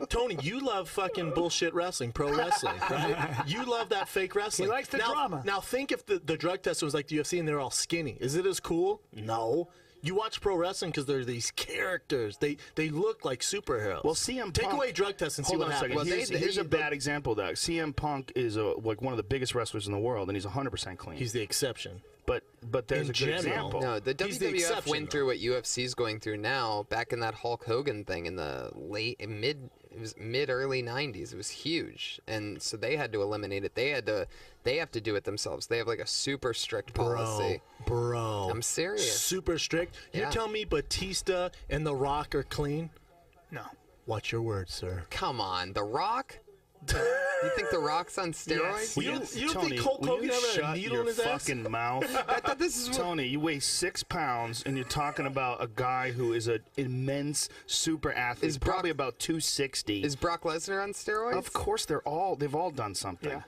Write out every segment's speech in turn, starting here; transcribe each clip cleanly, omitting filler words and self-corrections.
Tony, you love fucking bullshit wrestling, pro wrestling, right? You love that fake wrestling. He likes the drama. Now think if the drug test was like the UFC and they're all skinny. Is it as cool? No. You watch pro wrestling because they're these characters. They look like superheroes. Well, CM Punk... Take away drug tests and see what happens. Well, here's a bad example, though. CM Punk is like one of the biggest wrestlers in the world, and he's 100% clean. He's the exception. But there's a good example. No, the WWF went through what UFC's going through now. Back in that Hulk Hogan thing in the mid-early 90s, it was huge, and so they had to eliminate it. They have to do it themselves. They have like a super strict policy. Bro, I'm serious. Super strict. Yeah. You tell me Batista and The Rock are clean? No. Watch your words, sir. Come on, The Rock. You think The Rock's on steroids? Yes. You don't Tony, think Hulk Hogan ever had a shut needle your in his ass? fucking mouth? I thought this is Tony, you weigh 6 pounds, and you're talking about a guy who is an immense super athlete. He's probably about 260. Is Brock Lesnar on steroids? Of course, they've all done something. Yeah.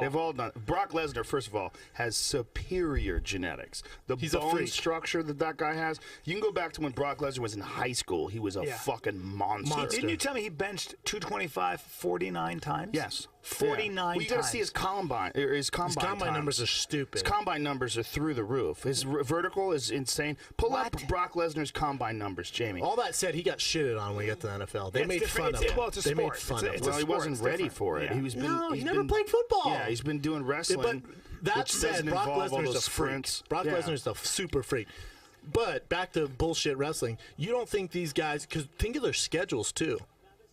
They've all done. Brock Lesnar, first of all, has superior genetics. He's a bone freak. structure that guy has. You can go back to when Brock Lesnar was in high school. He was a fucking monster. Didn't you tell me he benched 225 49 times? Yes. 49 Well, you got to times. see his combine. His combine times. numbers are stupid. His combine numbers are through the roof. His vertical is insane. Pull up Brock Lesnar's combine numbers, Jamie. All that said, he got shitted on when he got to the NFL. They made fun of him. Well, it's a they sport. made fun of him. Well, he wasn't ready for it. Yeah. He He never played football. Yeah, he's been doing wrestling. But that which said, doesn't Brock involve all Lesnar's a those freak. sprints. Brock Lesnar's a super freak. But back to bullshit wrestling. You don't think these guys, because think of their schedules too.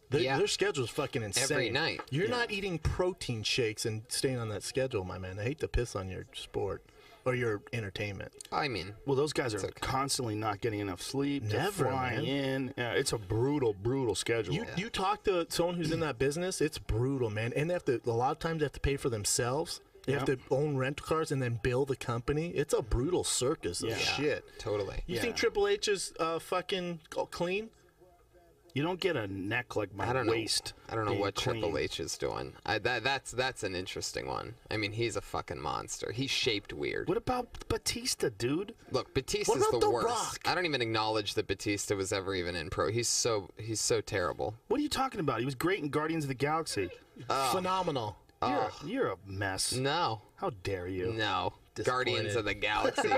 Their schedule's fucking insane. Every night. You're not eating protein shakes and staying on that schedule, my man. I hate to piss on your sport or your entertainment. I mean, Well, those guys are constantly not getting enough sleep. Never, They're flying in. Yeah, it's a brutal schedule. You talk to someone who's in that business, it's brutal, man. And they have to, a lot of times they have to pay for themselves. They have to own rental cars and then bill the company. It's a brutal circus of shit. totally. You think Triple H is fucking clean? You don't get a neck like my waist. I don't know being what clean. Triple H is doing. That's an interesting one. I mean, he's a fucking monster. He's shaped weird. What about Batista, dude? Look, Batista's What about the The worst. Rock? I don't even acknowledge that Batista was ever even in pro. He's so terrible. What are you talking about? He was great in Guardians of the Galaxy. Phenomenal. You're a mess. No. How dare you? No. Disappointed. Guardians of the Galaxy.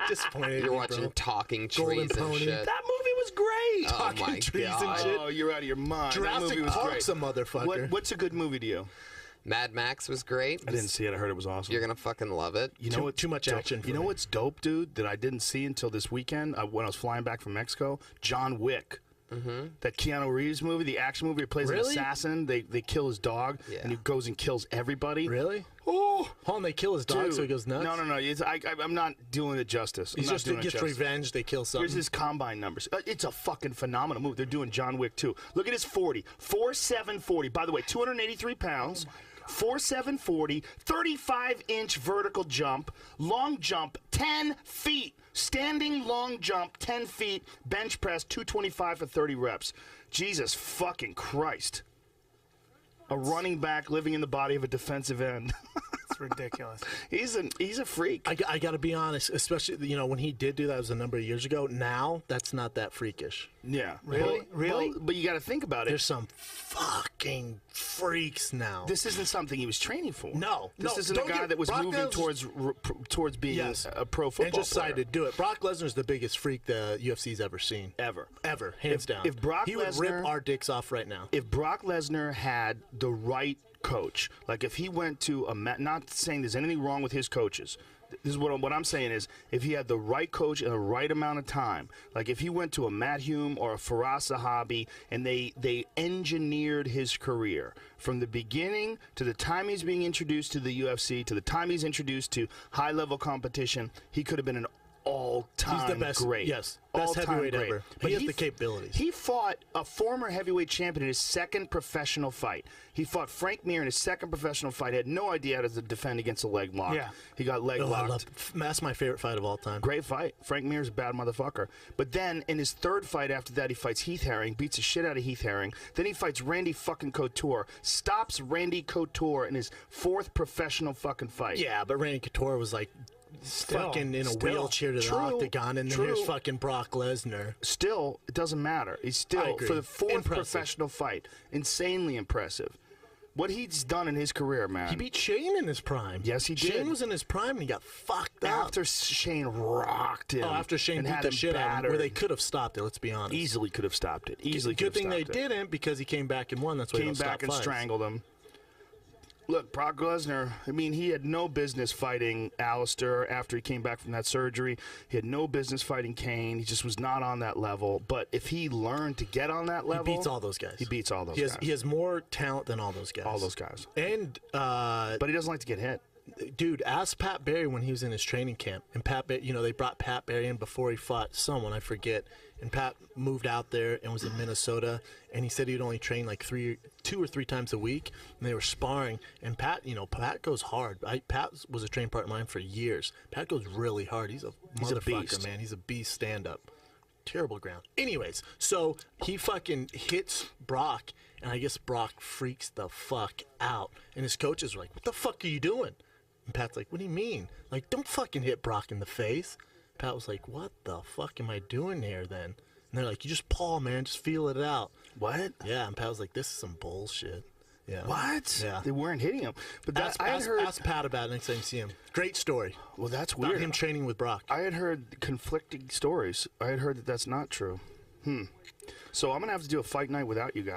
Disappointed. You're watching Talking Trees Golden and Pony. shit. That movie was great. Oh Talking my trees God. and shit. Oh, you're out of your mind. That Jurassic movie was Park's a great. motherfucker. What's a good movie to you? Mad Max was great. I didn't see it. I heard it was awesome. You're gonna fucking love it. You know what? Too much action for You know me. what's dope, dude? That I didn't see until this weekend when I was flying back from Mexico. John Wick. That Keanu Reeves movie, the action movie, he plays an Really? assassin. They kill his dog, and he goes and kills everybody. Really? Oh, Hold on, they kill his dog dude. so he goes nuts? No. I'm not doing it justice. He's just gets revenge, they kill something. Here's his combine numbers. It's a fucking phenomenal move. They're doing John Wick too. Look at his 40. 4.7 40. By the way, 283 pounds. 4.7 40. 35-inch vertical jump. Long jump, 10 feet. Standing long jump, 10 feet. Bench press, 225 for 30 reps. Jesus fucking Christ. A running back living in the body of a defensive end. It's ridiculous. He's a freak. I got to be honest, especially when he did do that, it was a number of years ago. Now that's not that freakish. Yeah. Really? Really? But you got to think about it. There's some fucking freaks now. This isn't something he was training for. No, This no, isn't a don't guy get- that was Brock moving Lesnar's- towards being a pro football and just player. decided to do it. Brock Lesnar's the biggest freak the UFC's ever seen. Ever, hands down. If Brock he would Lesnar, rip our dicks off right now. If Brock Lesnar had the right coach, like if he went to not saying there's anything wrong with his coaches. This is what I'm saying is if he had the right coach and the right amount of time, like if he went to a Matt Hume or a Faraz Sahabi and they engineered his career from the beginning to the time he's being introduced to the UFC to the time he's introduced to high-level competition, he could have been an all-time He's the best, great. Yes, best all-time heavyweight great. ever. But he has the capabilities. He fought a former heavyweight champion in his second professional fight. He fought Frank Mir in his second professional fight. Had no idea how to defend against a leg lock. Yeah. He got leg locked. That's my favorite fight of all time. Great fight. Frank Mir's a bad motherfucker. But then in his third fight after that, he fights Heath Herring, beats the shit out of Heath Herring. Then he fights Randy fucking Couture, stops Randy Couture in his fourth professional fucking fight. Yeah, but Randy Couture was like fucking in a wheelchair to the True, octagon, and then true. here's fucking Brock Lesnar. Still, it doesn't matter. He's I still, agree. for the fourth Impressive. professional fight, insanely impressive. What he's done in his career, man. He beat Shane in his prime. Yes, he did. Shane was in his prime, and he got fucked up. after Shane rocked him. Oh, after Shane and beat had the him shit out of him, battered. where they could have stopped it. Let's be honest. Easily could have stopped it. Easily could Good thing have they stopped it. didn't, because he came back and won. That's why they Came don't back stop and fights. strangled him. Look, Brock Lesnar, I mean, he had no business fighting Alistair after he came back from that surgery. He had no business fighting Kane. He just was not on that level. But if he learned to get on that level... He beats all those guys. He beats all those guys. He has more talent than all those guys. All those guys. And, But he doesn't like to get hit. dude, ask Pat Barry when he was in his training camp. And Pat, they brought Pat Barry in before he fought someone, I forget. And Pat moved out there and was in Minnesota. And he said he'd only train like 2 or 3 times a week. And they were sparring. And Pat, Pat goes hard. Pat was a training partner of mine for years. Pat goes really hard. He's a motherfucker, beast. man. He's a beast stand-up. Terrible ground. Anyways, so he fucking hits Brock. And I guess Brock freaks the fuck out. And his coaches were like, what the fuck are you doing? And Pat's like, what do you mean? Like, don't fucking hit Brock in the face. Pat was like, what the fuck am I doing here then? And they're like, you just paw, man. Just feel it out. What? Yeah, and Pat was like, this is some bullshit. Yeah. What? Yeah. They weren't hitting him. But that, Ask Pat about it next time you see him. Great story. Well, that's About weird. him training with Brock. I had heard conflicting stories. I had heard that that's not true. So I'm going to have to do a fight night without you guys.